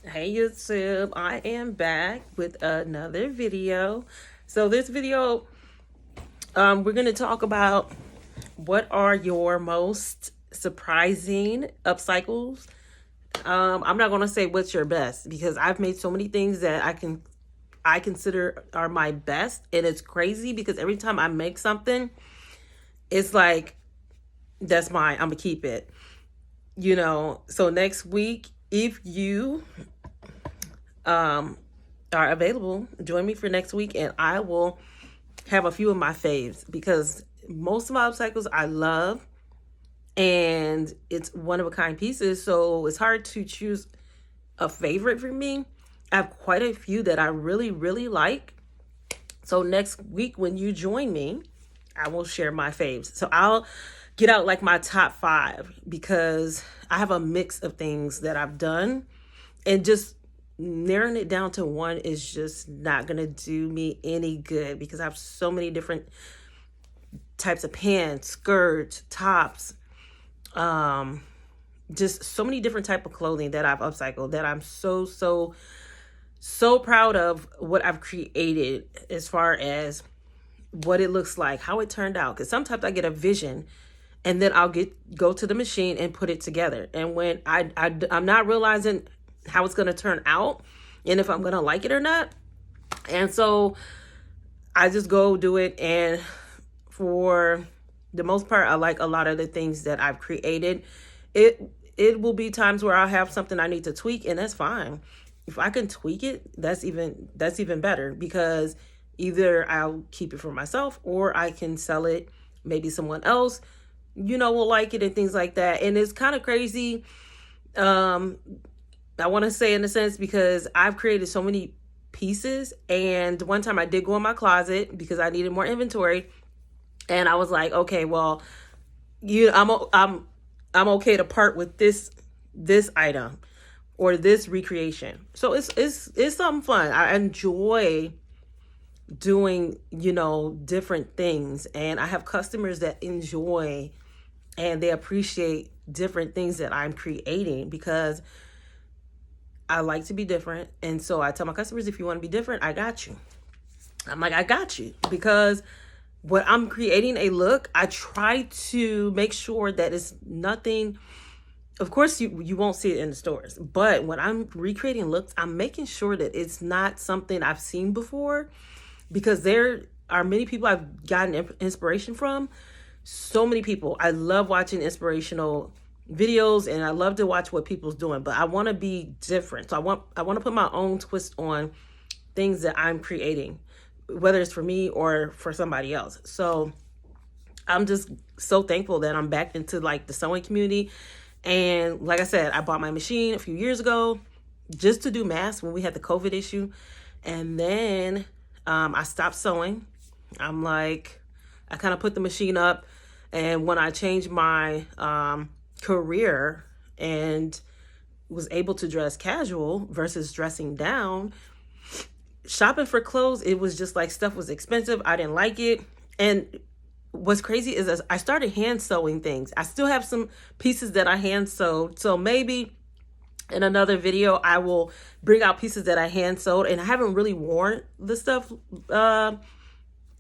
Hey YouTube, I am back with another video. So this video, we're going to talk about what are your most surprising upcycles. I'm not going to say what's your best because I've made so many things that I consider are my best, and it's crazy because every time I make something, it's like that's mine. I'm gonna keep it. So next week, if you um are available, join me for next week and I will have a few of my faves because most of my upcycles I love and it's one of a kind pieces. So it's hard to choose a favorite for me. I have quite a few that I really, really like. So next week when you join me, I will share my faves. So I'll get out like my top 5 because I have a mix of things that I've done, and just narrowing it down to one is just not gonna do me any good because I have so many different types of pants, skirts, tops, just so many different type of clothing that I've upcycled that I'm so proud of what I've created as far as what it looks like, how it turned out. Because sometimes I get a vision and then I'll go to the machine and put it together. And when I'm not realizing how it's going to turn out and if I'm going to like it or not. And so I just go do it. And for the most part, I like a lot of the things that I've created. It will be times where I'll have something I need to tweak, and that's fine. If I can tweak it, that's even better because either I'll keep it for myself or I can sell it. Maybe someone else, will like it and things like that. And it's kind of crazy. I want to say in a sense because I've created so many pieces, and one time I did go in my closet because I needed more inventory, and I was like, okay, well, I'm okay to part with this item or this recreation. So it's something fun. I enjoy doing, different things, and I have customers that enjoy and they appreciate different things that I'm creating because I like to be different. And so I tell my customers, if you want to be different, I got you. I'm like, I got you because when I'm creating a look, I try to make sure that it's nothing. Of course, you won't see it in the stores, but when I'm recreating looks, I'm making sure that it's not something I've seen before because there are many people I've gotten inspiration from. So many people. I love watching inspirational videos and I love to watch what people's doing, but I want to be different. So I want to put my own twist on things that I'm creating, whether it's for me or for somebody else. So I'm just so thankful that I'm back into like the sewing community. And like I said, I bought my machine a few years ago just to do masks when we had the COVID issue. And then I stopped sewing. I'm like, I kind of put the machine up. And when I changed my career and was able to dress casual versus dressing down, shopping for clothes, it was just like stuff was expensive. I didn't like it. And what's crazy is I started hand sewing things. I still have some pieces that I hand sewed. So maybe in another video, I will bring out pieces that I hand sewed, and I haven't really worn the stuff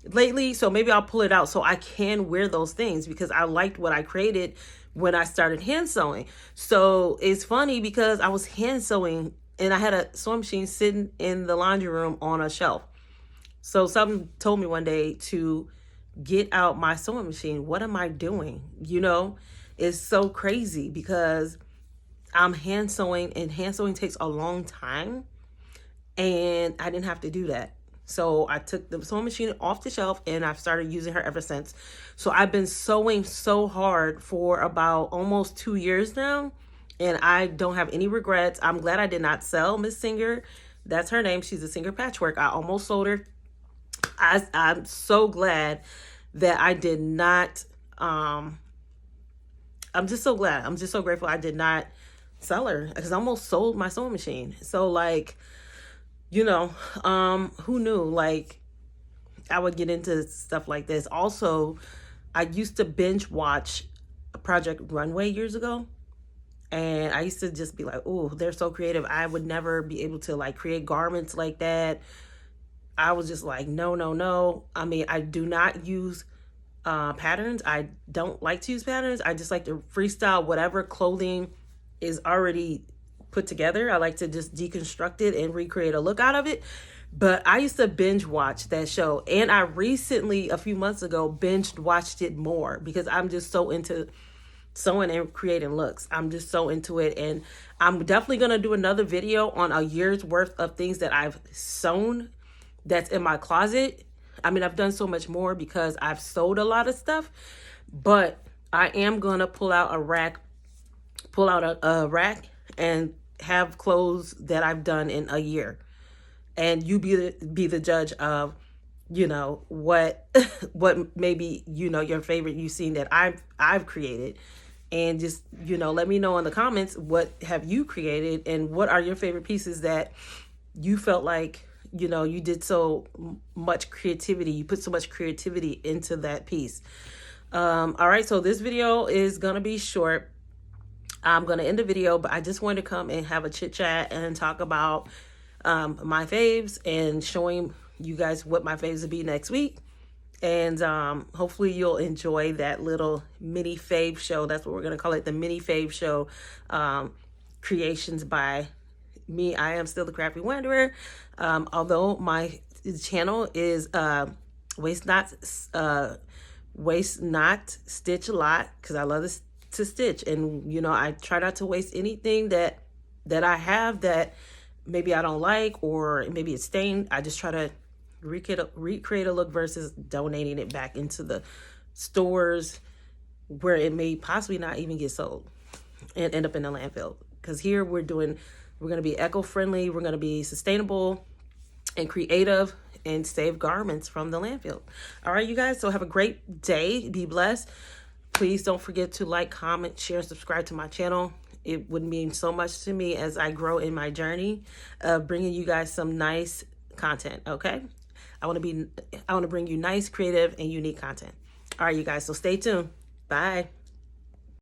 lately. So maybe I'll pull it out so I can wear those things because I liked what I created when I started hand sewing. So it's funny because I was hand sewing and I had a sewing machine sitting in the laundry room on a shelf. So something told me one day to get out my sewing machine. What am I doing? It's so crazy because I'm hand sewing and hand sewing takes a long time and I didn't have to do that. So I took the sewing machine off the shelf and I've started using her ever since. So I've been sewing so hard for about almost 2 years now. And I don't have any regrets. I'm glad I did not sell Miss Singer. That's her name. She's a Singer Patchwork. I almost sold her. I'm so glad that I did not. I'm just so glad. I'm just so grateful I did not sell her because I almost sold my sewing machine. So like, who knew like I would get into stuff like this. Also, I used to binge watch Project Runway years ago. And I used to just be like, oh, they're so creative. I would never be able to like create garments like that. I was just like, no, no, no. I mean, I do not use patterns. I don't like to use patterns. I just like to freestyle whatever clothing is already put together. I like to just deconstruct it and recreate a look out of it. But I used to binge watch that show. And I recently, a few months ago, binge watched it more because I'm just so into sewing and creating looks. I'm just so into it. And I'm definitely going to do another video on a year's worth of things that I've sewn that's in my closet. I mean, I've done so much more because I've sold a lot of stuff, but I am going to pull out a rack and have clothes that I've done in a year. And you be the judge of, you know, what what maybe, you know, your favorite you've seen that I've created. And just, you know, let me know in the comments, what have you created and what are your favorite pieces that you felt like, you know, you did so much creativity. You put so much creativity into that piece. All right, so this video is going to be short. I'm going to end the video, but I just wanted to come and have a chit chat and talk about my faves and showing you guys what my faves will be next week. And hopefully you'll enjoy that little mini fave show. That's what we're going to call it, the mini fave show, creations by me. I am still the Crafty Wanderer. Although my channel is waste not stitch a lot, because I love to stitch, and you know, I try not to waste anything that I have that maybe I don't like, or maybe it's stained. I just try to recreate a look versus donating it back into the stores where it may possibly not even get sold and end up in the landfill. Because here we're going to be eco-friendly, we're going to be sustainable and creative and save garments from the landfill. All right, you guys, so have a great day. Be blessed. Please don't forget to like, comment, share, subscribe to my channel. It would mean so much to me as I grow in my journey of bringing you guys some nice content, okay? I want to bring you nice, creative, and unique content. All right, you guys, so stay tuned. Bye.